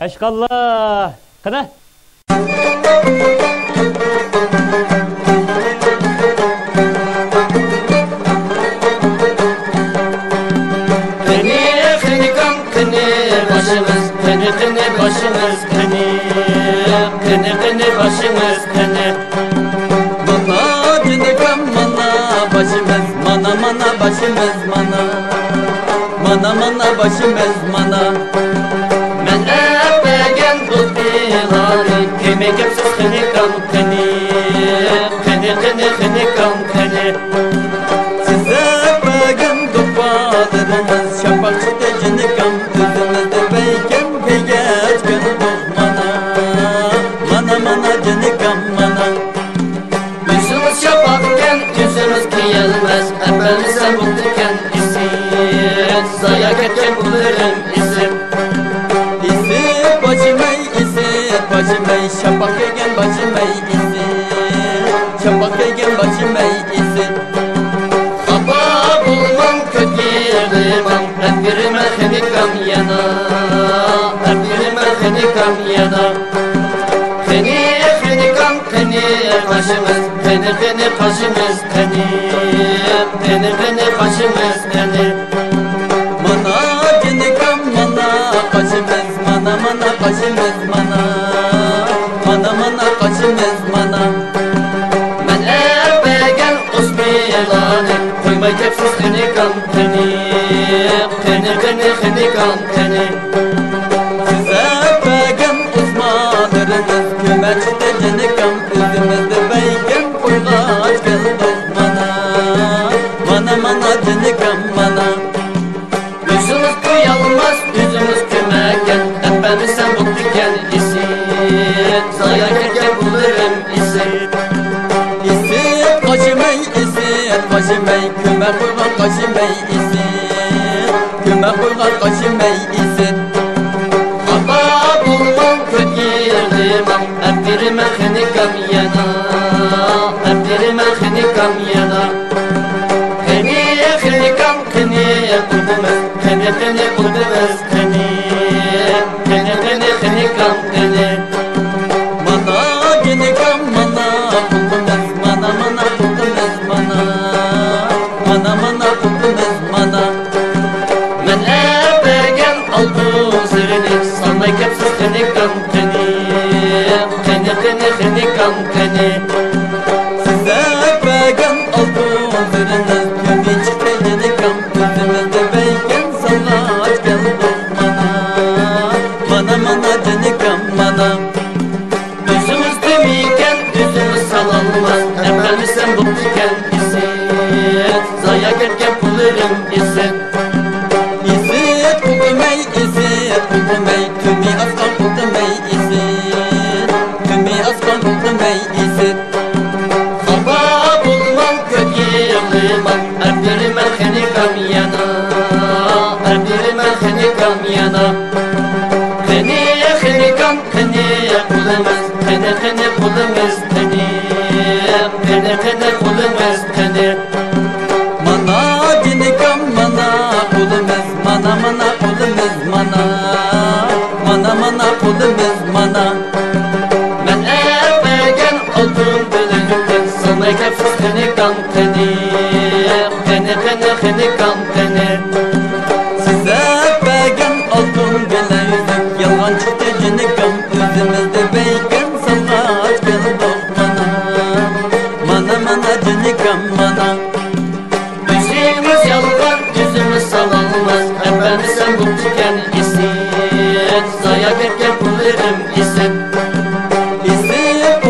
عشق الله كده başımız kını başımız kını mana cınıkam mana başımız mana mana başımız mana mana mana başımız mana men öpegen bu dilali kime kepsiz kınıkam kını kınıkam kını size öpegen dupadırımız şapakçıda cınıkam kızımızda beyken yüzümüz şapakken yüzümüz kıyılmaz hepimizden mutluken isim zayak etken bulurum isim İsim bacımey şapak egen bacımey isim şapak egen bacımey isim Haba bulmam kötüyürlümam hep birime hınikam yana hep birime hınikam yana başımız kını başımız kını başımız kını mana cınıkam mana başımız mana mana başımız mana mana mana başımız mana men öpegen usbiyelanı koymay kepsiz kınıkam kını kınıkam kını size öpegen uzmanlarınız kömerçte cınıkam kızımızda beyken koygaç geldik mana mana mana cınıkam mana yüzümüz kıyalmaz yüzümüz kümeken hepimiz sen mutluken isim zayak etken bulurum isim İsim kaşımey küme koygan kaşımey isim küme koygan kaşımey isim Haba bulmam kötüyürlümam hep birime hınikam yana hep birime hınikam yana hınikam kudumuz kını kudumuz hınikam kını mana cınıkam mana kudumuz mana mana kudumuz mana mana mana kudumuz mana men öpegen aldığım sırrını sanmay kepsiz hınikam kını hınikam kını size öpegen aldığım sırrını kömü çıktı hınikam kızımızda beyken sallaç geldik mana mana mana cınıkam mana yüzümüz demiyken yüzümüz salalmaz hepimiz sen mutluken isim zayak etken bulurum isim İzzet kudumey tümü aslan kudumey izzet tümü aslan kudumey izzet Haba bulmam kötüyürlümam her birime hınikam yana her birime hınikam yana hınikam kulumuz kını kulumuz kını kulumuz kını mana cınıkam mana kulumuz mana mana kulumuz mana mana mana kulumuz mana men öpegen olduğum bölümden sana kepsiz kınıkam kını kınıkam kını size öpegen olduğum bölümden yalan çıktı cınıkam özümüzde beyken sallaç geldik mana mana mana cınıkam mana yüzümüz yalvar yüzümüz salalmaz hepimiz sen mutluken isim zayak etken bulurum isim İsim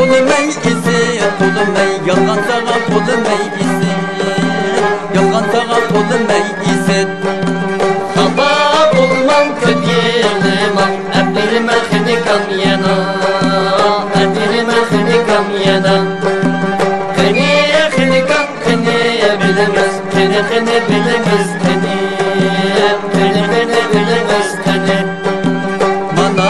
kulumey yalan sağa kulumey isim yalan sağa kulumey isim Haba bulmam kötüyürlümam hep birime hınikam yana hep birime hınikam yana hınikam bilimiz kını bilimiz kını bilimiz kını mana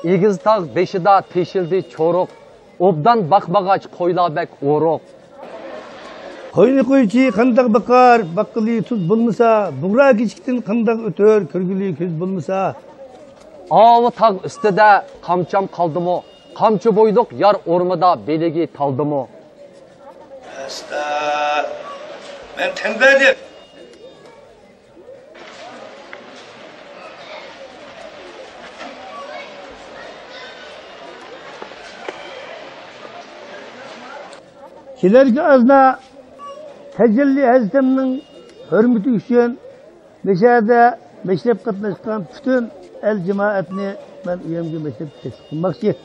Egiz tağ beşida teşildi çoruq. Obdan bakmagaç koylabek oruq. Koyunu koyucu kandak bakar, bakkılı tuz bulmasa, buğra geçiktin kandak ötör, körgülü köz bulmasa. Ağı tağ üstüde kamçam kaldı mı? Kamçı boyduk yar ormada belegi taldı mı? Usta, ben tembelim. Kilerki azna tecelli Hazretim'nin hürmeti üçün meşede meşrep katlaşkan bütün el cemaatini ben uyamcı meşrep teşkil kılmakçı.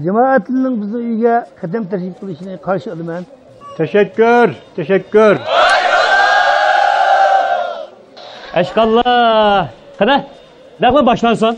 Cemaatinin bizi üye kadem tercih kılışını karşı alımen. Teşekkür, teşekkür. Eşkallah. Kana, dakika başlansın.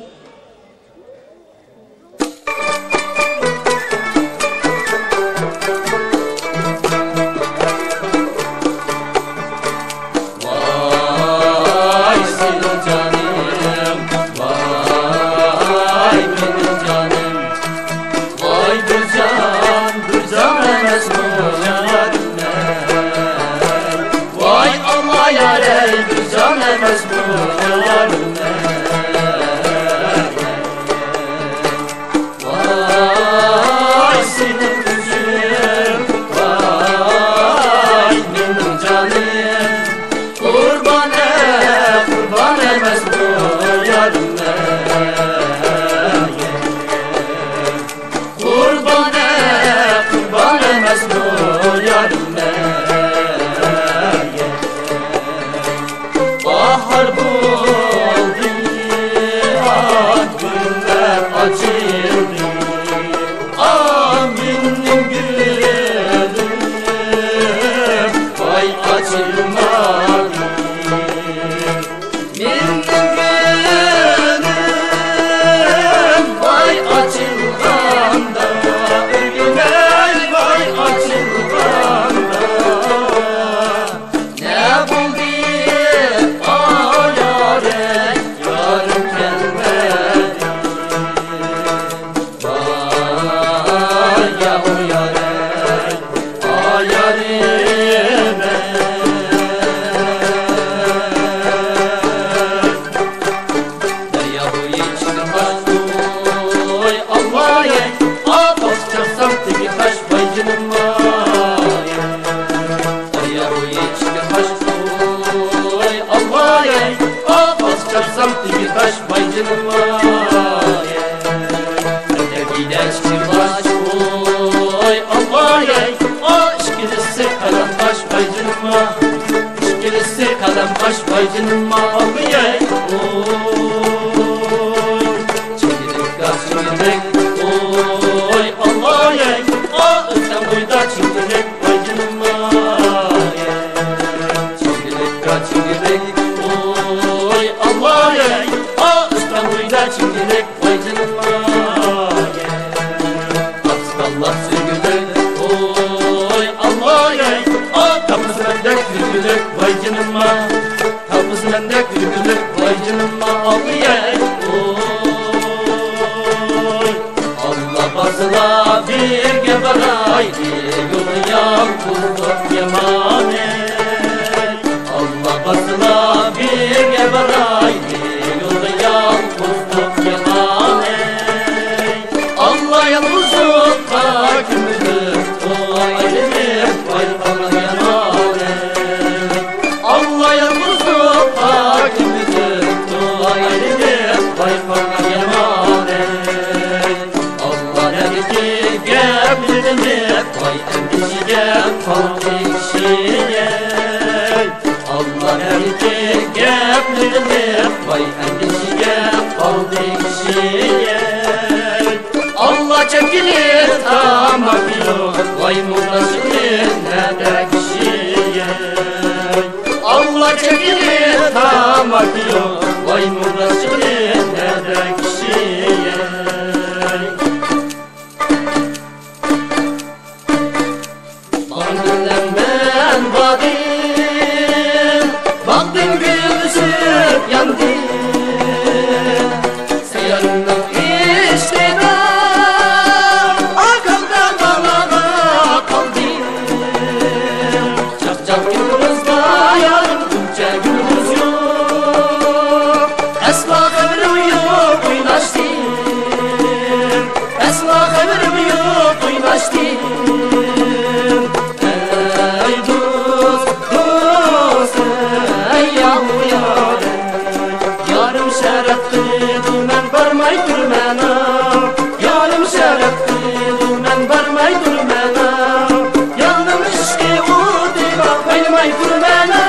Baktım gülsüp yandı. Seyanın durmana Yarım şeref kıydı men barmay durmana Yanım işki udira paylmay durmana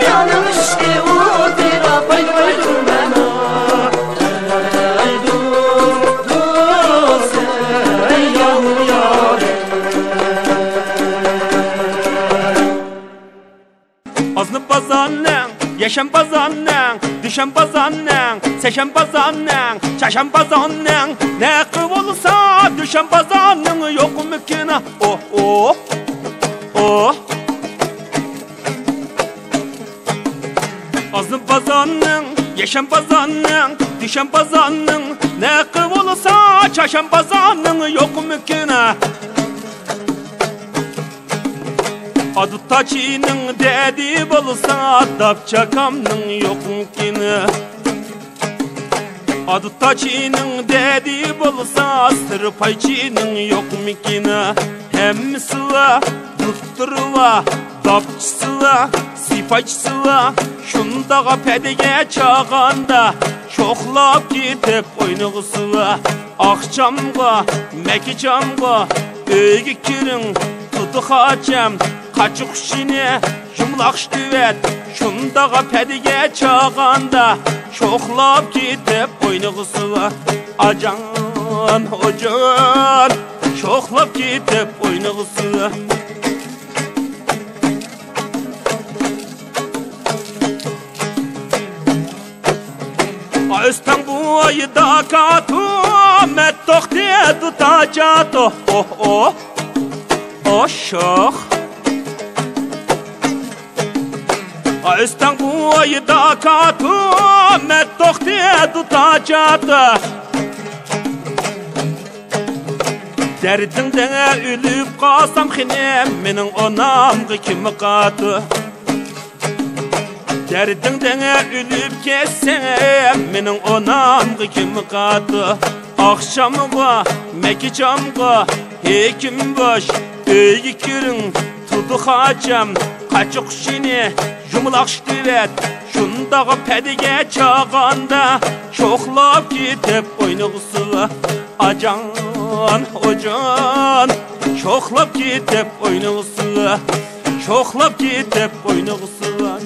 Yanım işki udira paylmay durmana Ey dur ey yavrum yarim Azını bazanın, yaşam bazanın, düşen bazanın, seçen bazanın, çaşan bazanın. Ne kıvılsa düşen bazanın yok mümkün. Oh oh oh. Azını bazanın, yaşam bazanın, düşen bazanın. Ne kıvılsa çaşan bazanın yok mümkün. Adı taçının dedi bolsa dapçakamның yok mümkini Adı taçının dedi bolsa sırpayçının yok mümkini Hemmisiva, tutturuva, dapçısıva, sipayçısıva Şundağa pedege çağanda çoxlap gitip oynağısıva Akşamga, mekicamga, öyge kirin tutu haçam Kaçık şine, jumlaq düvet Şundağa pedige çağanda çoxlap gitip oynağısıva Acan, ocan, çoxlap gitip oynağısıva Özten bu ayda katu Mettohti tutacato Oh oh Oh şox Özten bu ayda katu Mettohti tutacato Derdingden ölüp qalsam xinem Menin onamgı kimi qatı Derdingden ölüp kessem Menin onamgı kimi qatı Akşamga, mekicamga Hekim boş, öyge kirin Tudu haçam, kaçık şini Jumlaq düvet Şundağı pedige çağanda Çoxlap gitip oynağısıva Acan, ocan Çoxlap gitip oynağısıva Çoxlap gitip oynağısıva